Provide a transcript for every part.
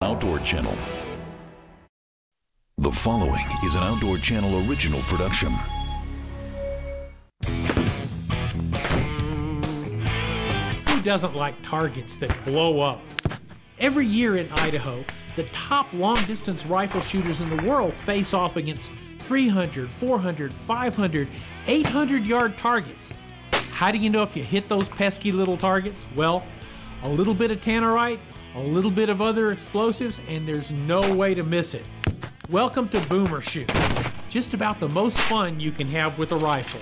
Outdoor Channel. The following is an Outdoor Channel original production. Who doesn't like targets that blow up? Every year in Idaho, the top long-distance rifle shooters in the world face off against 300, 400, 500, 800-yard targets. How do you know if you hit those pesky little targets? Well, a little bit of tannerite, a little bit of other explosives, and there's no way to miss it. Welcome to Boomer Shoot, just about the most fun you can have with a rifle.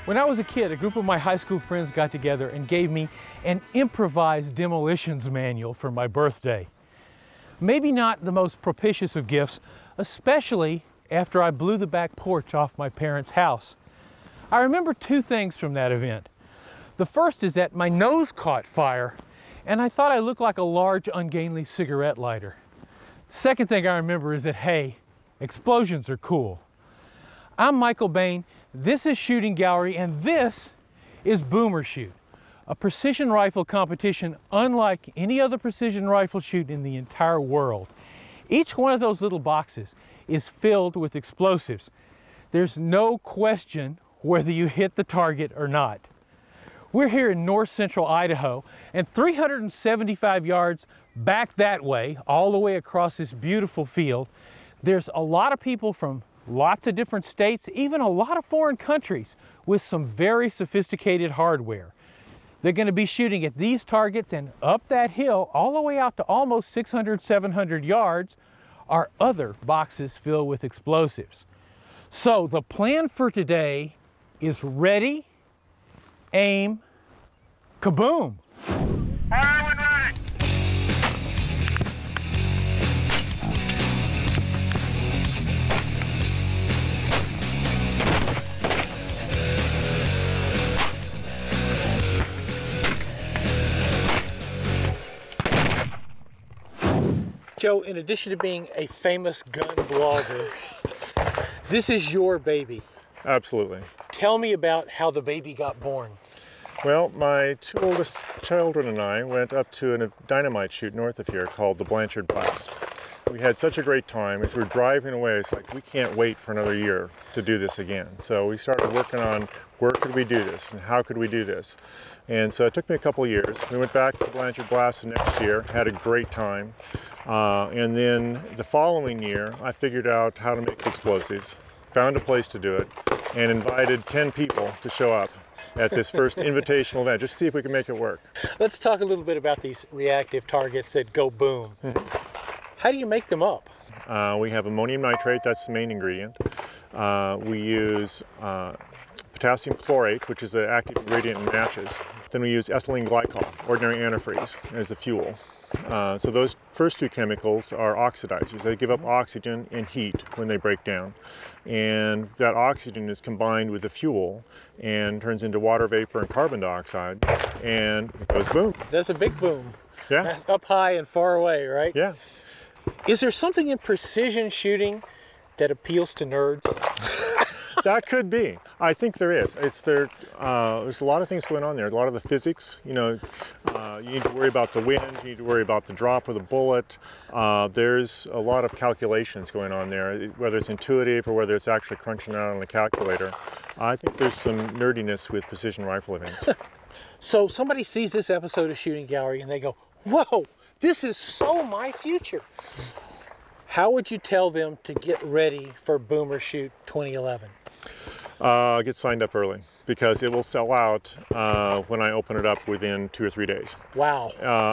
When I was a kid, a group of my high school friends got together and gave me an improvised demolitions manual for my birthday. Maybe not the most propitious of gifts, especially after I blew the back porch off my parents' house. I remember two things from that event. The first is that my nose caught fire and I thought I looked like a large, ungainly cigarette lighter. The second thing I remember is that, hey, explosions are cool. I'm Michael Bain. This is Shooting Gallery, and this is Boomer Shoot, a precision rifle competition unlike any other precision rifle shoot in the entire world. Each one of those little boxes is filled with explosives. There's no question whether you hit the target or not. We're here in north central Idaho, and 375 yards back that way, all the way across this beautiful field, there's a lot of people from lots of different states, even a lot of foreign countries with some very sophisticated hardware. They're going to be shooting at these targets, and up that hill, all the way out to almost 600, 700 yards, are other boxes filled with explosives. So the plan for today is ready, aim, kaboom! Joe, in addition to being a famous gun blogger, this is your baby. Absolutely. Tell me about how the baby got born. Well, my two oldest children and I went up to a dynamite shoot north of here called the Blanchard Blast. We had such a great time. As we were driving away, it's like, we can't wait for another year to do this again. So we started working on where could we do this and how could we do this. And so it took me a couple of years. We went back to the Blanchard Blast the next year, had a great time. And then the following year, I figured out how to make explosives, found a place to do it, and invited 10 people to show up at this first invitational event, just to see if we could make it work. Let's talk a little bit about these reactive targets that go boom. How do you make them up? We have ammonium nitrate, that's the main ingredient. We use potassium chlorate, which is the active ingredient in matches. Then we use ethylene glycol, ordinary antifreeze, as the fuel. So those first two chemicals are oxidizers. They give up oxygen and heat when they break down. And that oxygen is combined with the fuel and turns into water vapor and carbon dioxide, and it goes boom. That's a big boom. Yeah. That's up high and far away, right? Yeah. Is there something in precision shooting that appeals to nerds? That could be. I think there is. There's a lot of things going on there. A lot of the physics, you know, you need to worry about the wind, you need to worry about the drop of the bullet. There's a lot of calculations going on there, whether it's intuitive or whether it's actually crunching out on a calculator. I think there's some nerdiness with precision rifle events. So somebody sees this episode of Shooting Gallery and they go, whoa, this is so my future. How would you tell them to get ready for Boomer Shoot 2011? Get signed up early, because it will sell out when I open it up within 2 or 3 days. Wow.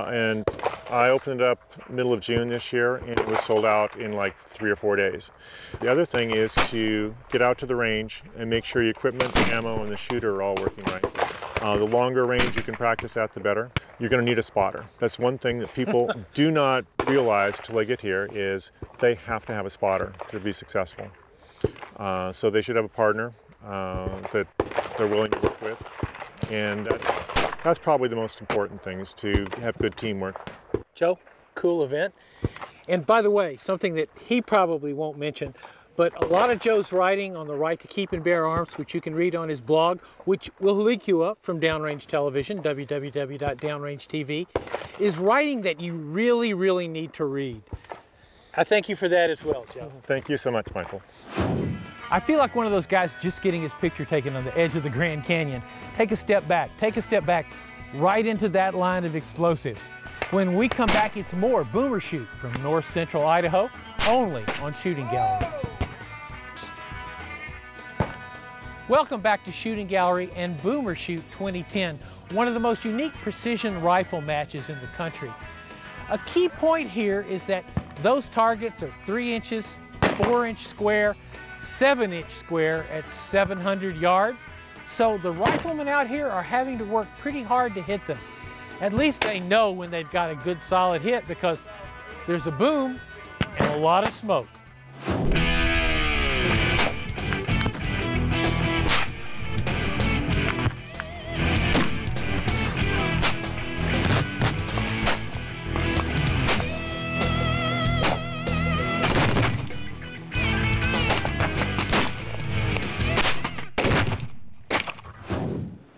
And I opened it up middle of June this year, and it was sold out in like 3 or 4 days. The other thing is to get out to the range and make sure your equipment, the ammo, and the shooter are all working right. The longer range you can practice at, the better. you're going to need a spotter. That's one thing that people do not realize till they get here, is they have to have a spotter to be successful. So they should have a partner that they're willing to work with, and that's probably the most important thing, is to have good teamwork. Joe, cool event. And by the way, something that he probably won't mention, but a lot of Joe's writing on the right to keep and bear arms, which you can read on his blog, which will link you up from Downrange Television, www.downrange.tv, is writing that you really, really need to read. I thank you for that as well, Joe. Thank you so much, Michael. I feel like one of those guys just getting his picture taken on the edge of the Grand Canyon. Take a step back right into that line of explosives. When we come back, it's more Boomer Shoot from North Central Idaho, only on Shooting Gallery. Welcome back to Shooting Gallery and Boomer Shoot 2010, one of the most unique precision rifle matches in the country. A key point here is that those targets are 3 inches, 4-inch square, 7-inch square at 700 yards. So the riflemen out here are having to work pretty hard to hit them. At least they know when they've got a good solid hit, because there's a boom and a lot of smoke.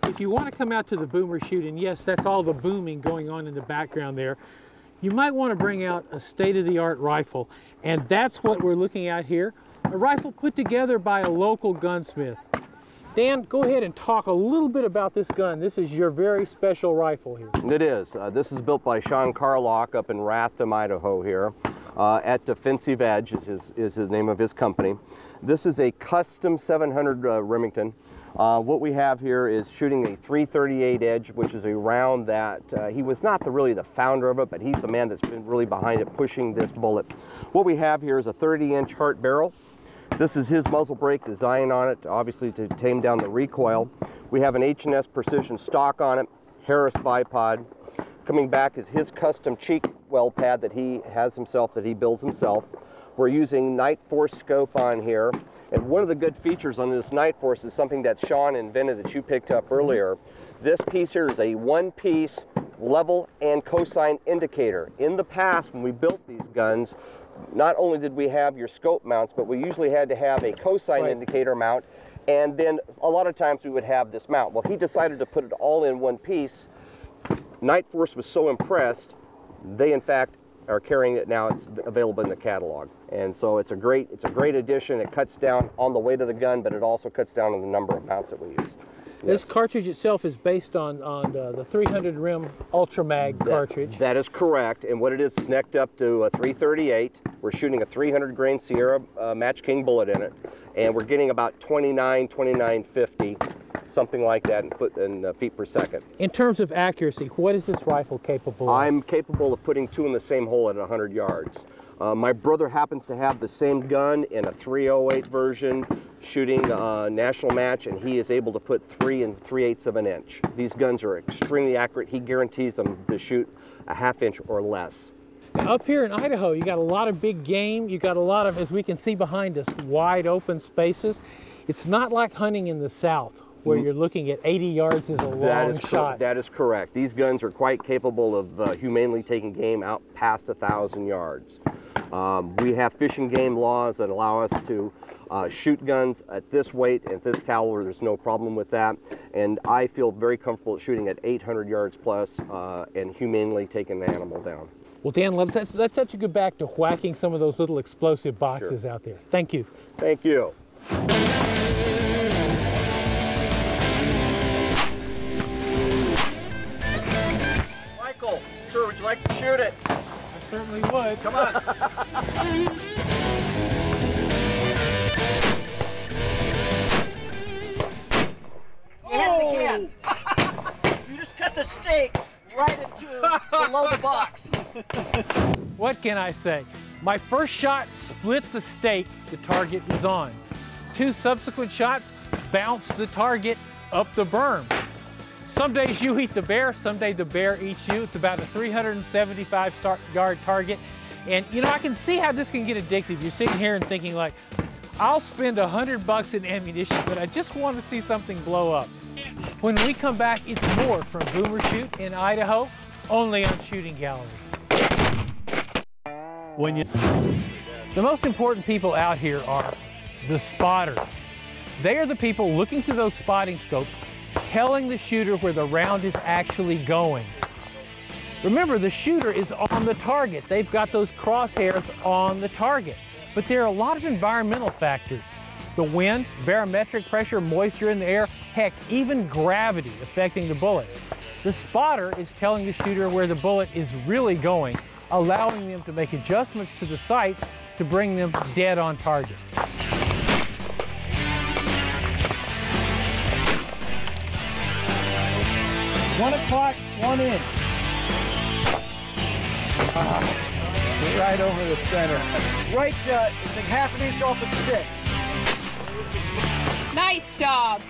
If you want to come out to the Boomer Shoot, and yes, that's all the booming going on in the background there, you might want to bring out a state-of-the-art rifle, and that's what we're looking at here, a rifle put together by a local gunsmith. Dan, go ahead and talk a little bit about this gun. This is your very special rifle here. It is. This is built by Sean Carlock up in Ratham, Idaho here. At Defensive Edge is the name of his company. This is a custom 700 Remington. What we have here is shooting a .338 Edge, which is a round that he was not really the founder of it, but he's the man that's been really behind it, pushing this bullet. What we have here is a 30-inch Hart barrel. This is his muzzle brake design on it, obviously to tame down the recoil. We have an H&S Precision stock on it, Harris bipod. Coming back is his custom cheek well pad that he has himself, that he builds himself. We're using Night Force scope on here. And one of the good features on this Night Force is something that Sean invented that you picked up earlier. This piece here is a one-piece level and cosine indicator. In the past, when we built these guns, not only did we have your scope mounts, but we usually had to have a cosine indicator mount, and then a lot of times we would have this mount. Well, he decided to put it all in one piece. Night Force was so impressed, they in fact are carrying it now. It's available in the catalog, and so it's a great addition. It cuts down on the weight of the gun, but it also cuts down on the number of mounts that we use. This cartridge itself is based on the 300 rim Ultra Mag cartridge. That is correct, and what it is connect up to a .338. We're shooting a 300 grain Sierra Match King bullet in it, and we're getting about 2950, something like that in feet per second. In terms of accuracy, what is this rifle capable of? I'm capable of putting 2 in the same hole at 100 yards. My brother happens to have the same gun in a .308 version, shooting a national match, and he is able to put 3 3/8 of an inch. These guns are extremely accurate. He guarantees them to shoot a ½ inch or less. Now, up here in Idaho, you got a lot of big game. You got a lot of, as we can see behind us, wide open spaces. It's not like hunting in the South, where you're looking at 80 yards is a long shot. That is correct. These guns are quite capable of humanely taking game out past 1,000 yards. We have fish and game laws that allow us to shoot guns at this weight and this caliber. There's no problem with that, and I feel very comfortable at shooting at 800 yards plus and humanely taking the animal down. Well, Dan, let's let you go back to whacking some of those little explosive boxes out there. Thank you. Thank you. Michael, sir, would you like to shoot it? I certainly would. Come on. You hit it again. You just cut the stake right into below the box. What can I say? My first shot split the stake the target was on. 2 subsequent shots bounced the target up the berm. Some days you eat the bear, some day the bear eats you. It's about a 375-yard target. And you know, I can see how this can get addictive. You're sitting here and thinking like, I'll spend $100 in ammunition, but I just want to see something blow up. When we come back, it's more from Boomershoot in Idaho, only on Shooting Gallery. The most important people out here are the spotters. They are the people looking through those spotting scopes, telling the shooter where the round is actually going. Remember, the shooter is on the target. They've got those crosshairs on the target. But there are a lot of environmental factors. The wind, barometric pressure, moisture in the air, heck, even gravity affecting the bullet. The spotter is telling the shooter where the bullet is really going, allowing them to make adjustments to the sights to bring them dead on target. One o'clock, 1 inch. Right over the center. Right, it's like ½ an inch off the stick. Nice job.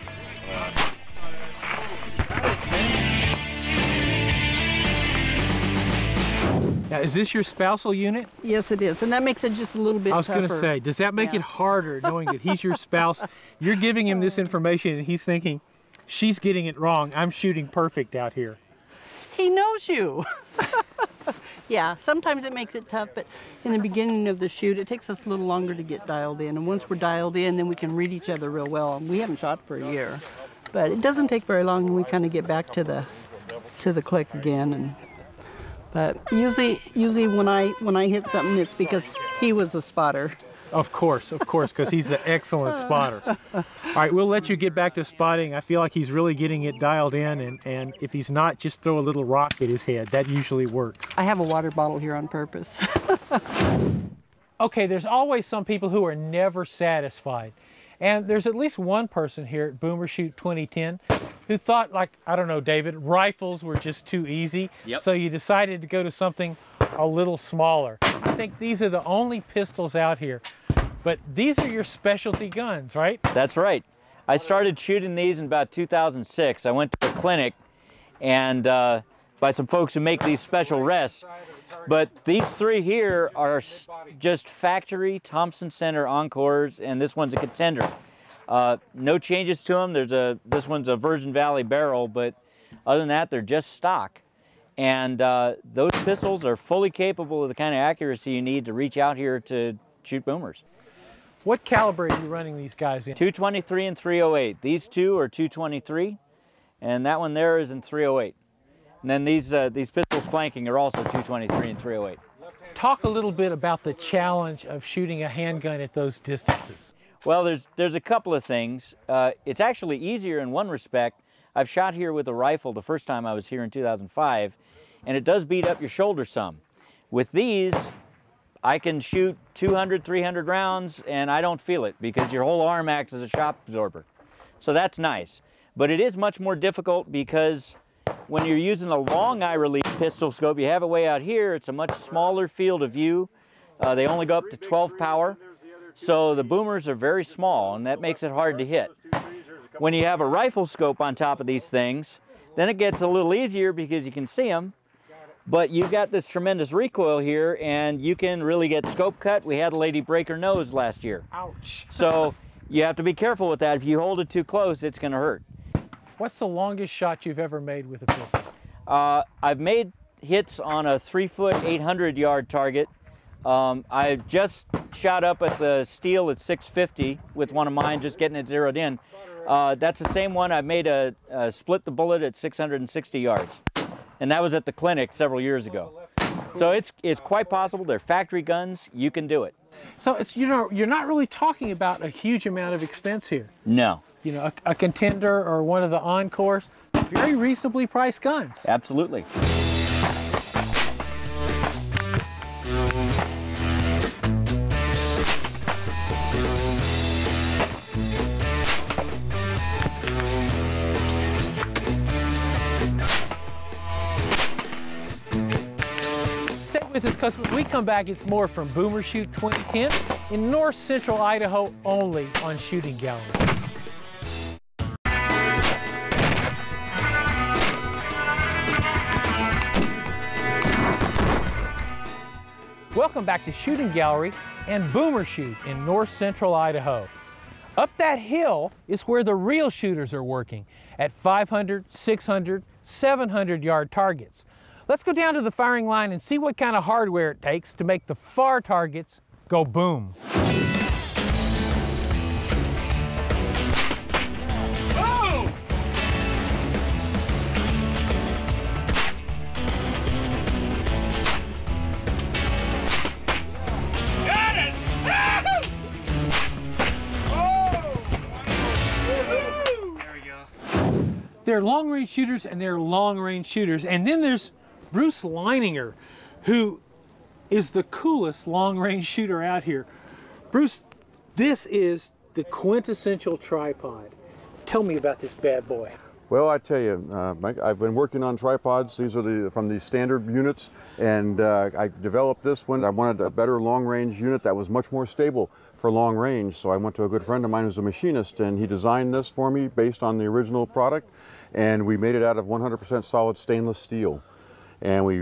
Now, is this your spousal unit? Yes, it is, and that makes it just a little bit tougher. I was going to say, does that make it harder knowing that he's your spouse? You're giving him this information and he's thinking, she's getting it wrong. I'm shooting perfect out here. He knows you. Yeah, sometimes it makes it tough, but in the beginning of the shoot, it takes us a little longer to get dialed in. And once we're dialed in, then we can read each other real well. We haven't shot for a year, but it doesn't take very long, and we kind of get back to the click again. But usually when I hit something, it's because he was a spotter. Of course, because he's the excellent spotter. All right, we'll let you get back to spotting. I feel like he's really getting it dialed in, and if he's not, just throw a little rock at his head. That usually works. I have a water bottle here on purpose. Okay, there's always some people who are never satisfied. And there's at least one person here at Boomershoot 2010 who thought, like, I don't know, David, rifles were just too easy. Yep. So you decided to go to something a little smaller. I think these are the only pistols out here. But these are your specialty guns, right? That's right. I started shooting these in about 2006. I went to a clinic and by some folks who make these special rests. But these three here are just factory Thompson Center Encores, and this one's a Contender. No changes to them. This one's a Virgin Valley barrel, but other than that, they're just stock. And those pistols are fully capable of the kind of accuracy you need to reach out here to shoot boomers. What caliber are you running these guys in? 223 and 308. These two are 223, and that one there is in 308. And then these pistols flanking are also 223 and 308. Talk a little bit about the challenge of shooting a handgun at those distances. Well, there's a couple of things. It's actually easier in one respect. I've shot here with a rifle the first time I was here in 2005, and it does beat up your shoulder some. With these, I can shoot 200, 300 rounds, and I don't feel it because your whole arm acts as a shock absorber. So that's nice. But it is much more difficult because when you're using a long eye release pistol scope, you have it way out here, it's a much smaller field of view. They only go up to 12 power. So the boomers are very small, and that makes it hard to hit. When you have a rifle scope on top of these things, then it gets a little easier because you can see them, but you've got this tremendous recoil here, and you can really get scope cut. We had a lady break her nose last year. Ouch. So you have to be careful with that. If you hold it too close, it's going to hurt. What's the longest shot you've ever made with a pistol? I've made hits on a 3-foot, 800-yard target. I just shot up at the steel at 650 with one of mine, just getting it zeroed in. That's the same one. I made a split the bullet at 660 yards, and that was at the clinic several years ago. So it's quite possible. They're factory guns. You can do it. So it's, you know, you're not really talking about a huge amount of expense here. No. You know, a Contender or one of the Encores, very reasonably priced guns. Absolutely. Stay with us because when we come back, it's more from Boomershoot 2010 in north central Idaho, only on Shooting Gallery. Welcome back to Shooting Gallery and Boomer Shoot in north central Idaho. Up that hill is where the real shooters are working at 500, 600, 700 yard targets. Let's go down to the firing line and see what kind of hardware it takes to make the far targets go boom. They're long-range shooters and they're long-range shooters. And then there's Bruce Leininger, who is the coolest long-range shooter out here. Bruce, this is the quintessential tripod. Tell me about this bad boy. Well, I tell you, Mike, I've been working on tripods. These are from the standard units, and I developed this one. I wanted a better long-range unit that was much more stable for long range, so I went to a good friend of mine who's a machinist, and he designed this for me based on the original product, and we made it out of 100% solid stainless steel. And we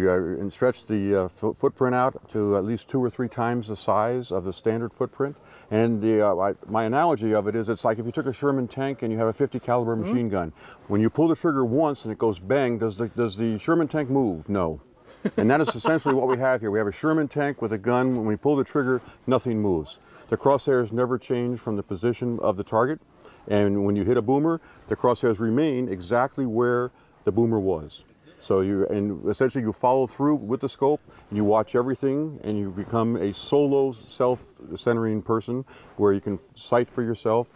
stretched the footprint out to at least 2 or 3 times the size of the standard footprint. And my analogy of it is, it's like if you took a Sherman tank and you have a 50 caliber machine gun. When you pull the trigger once and it goes bang, does the Sherman tank move? No. And that is essentially what we have here. We have a Sherman tank with a gun. When we pull the trigger, nothing moves. The crosshairs never change from the position of the target. And when you hit a boomer, the crosshairs remain exactly where the boomer was. So essentially you follow through with the scope, and you watch everything, and you become a solo self-centering person where you can sight for yourself,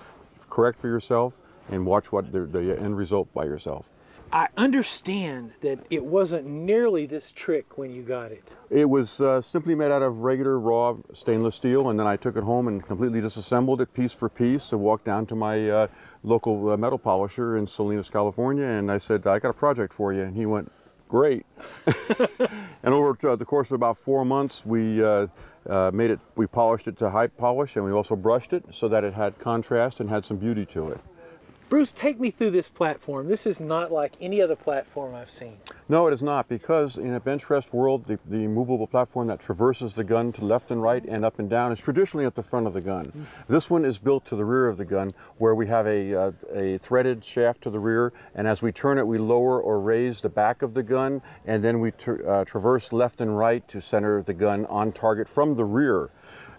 correct for yourself, and watch what the end result by yourself. I understand that it wasn't nearly this trick when you got it. It was simply made out of regular raw stainless steel, and then I took it home and completely disassembled it piece for piece and walked down to my local metal polisher in Salinas, California, and I said, I got a project for you. And he went, great. And over the course of about 4 months, we polished it to high polish, and we also brushed it so that it had contrast and had some beauty to it. Bruce, take me through this platform. This is not like any other platform I've seen. No, it is not, because in a bench rest world, the movable platform that traverses the gun to left and right and up and down is traditionally at the front of the gun. This one is built to the rear of the gun, where we have a threaded shaft to the rear, and as we turn it, we lower or raise the back of the gun, and then we traverse left and right to center the gun on target from the rear.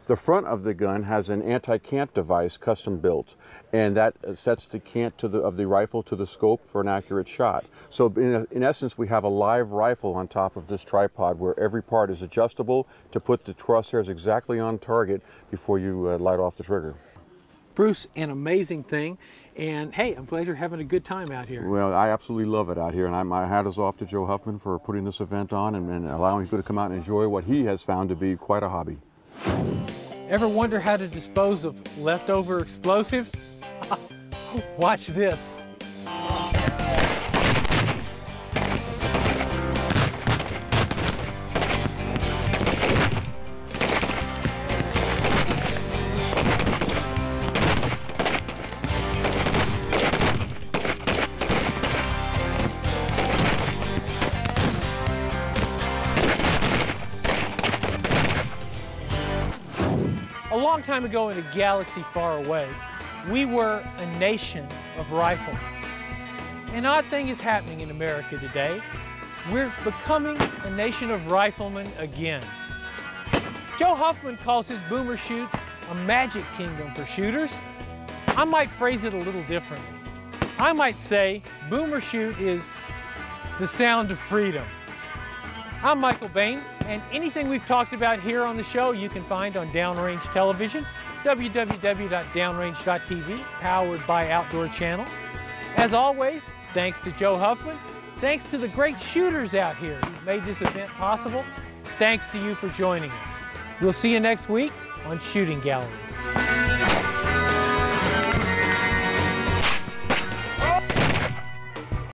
The front of the gun has an anti-cant device custom built, and that sets the cant of the rifle to the scope for an accurate shot. So in essence, we have a live rifle on top of this tripod where every part is adjustable to put the crosshairs exactly on target before you light off the trigger. Bruce, an amazing thing, and hey, I'm glad you're having a good time out here. Well, I absolutely love it out here, and my hat is off to Joe Huffman for putting this event on and allowing people to come out and enjoy what he has found to be quite a hobby. Ever wonder how to dispose of leftover explosives? Watch this. A long time ago in a galaxy far away, we were a nation of riflemen. An odd thing is happening in America today. We're becoming a nation of riflemen again. Joe Huffman calls his Boomer Shoots a magic kingdom for shooters. I might phrase it a little differently. I might say Boomer Shoot is the sound of freedom. I'm Michael Bain, and anything we've talked about here on the show you can find on Downrange Television, www.downrange.tv, powered by Outdoor Channel. As always, thanks to Joe Huffman, thanks to the great shooters out here who made this event possible, thanks to you for joining us. We'll see you next week on Shooting Gallery.